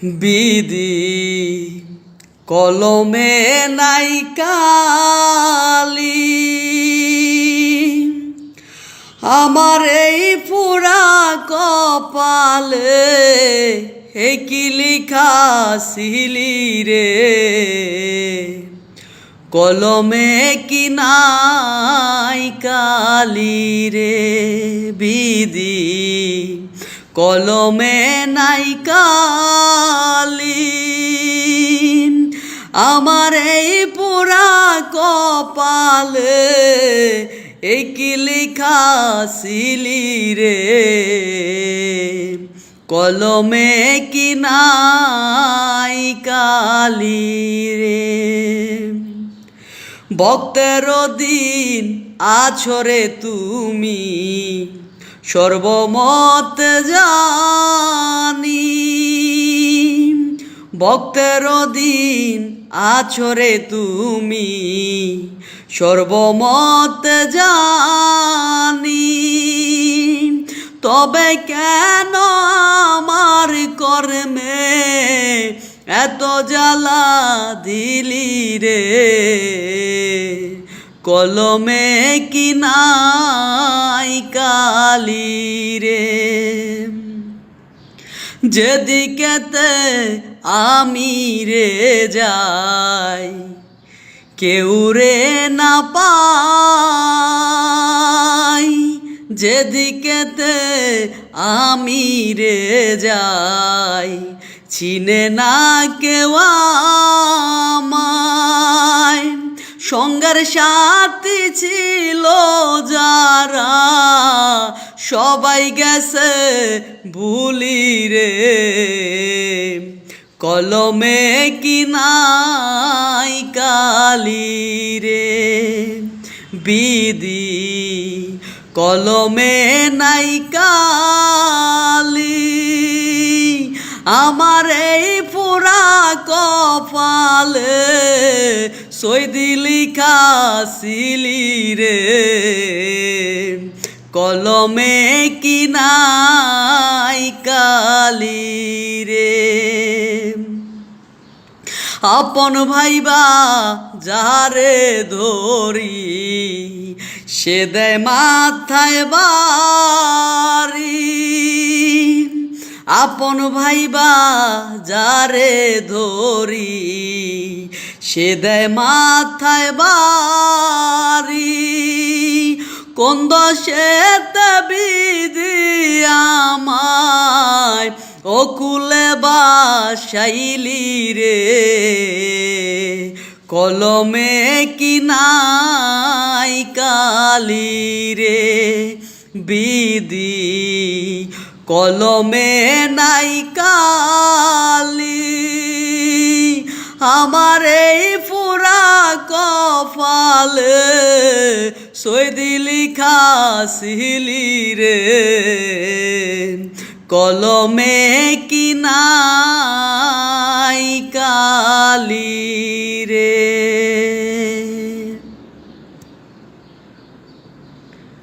বিধি কলমে নাই কালি, আমার এই পুরা কপালে হে কি লিখা ছিলি রে, কলমে কি নাই কালি রে। বিধি কলমে নাই কালি, আমার এই পুরা কপালে এই কি লিখা ছিলি রে, কলমে কি নাই কালি রে। ভক্তের দিন আছরে তুমি সর্বমত জানি, ভক্তের দিন আছরে তুমি সর্বমত জানি, তবে কেন আমার কর্মে এত জ্বালা দিলি রে, কলমে কি নাই কালি রে। যেদিকেতে আমি রে যাই কেউ রে না পাই, যেদিকেতে আমি রে যাই চিনে না কেউ আমায়, সঙ্গের সাথী ছিল যারা সবাই গেছে ভুলি রে, কলমে কি নাই কালি রে। বিধি কলমে নাই কালি, আমার এই পুরা কপালে সইদি লিখা ছিলি রে, কলমে কি নাই কালি রে। আপন ভাইবা যারে ধরি সে দেয় মাথায় বাড়ি, আপন ভাইবা যারে ধরি সে দেয় মাথায় বাড়ি, কোন দশেতে বিধি আমায় অকুলে বাসাইলি রে, কলমে কি নাই কালি রে। বিধি কলমে নাই কালি, আমার এই পুরা কপালে সইদি লিখা ছিলি রে, কলমে কি নাই কালি রে।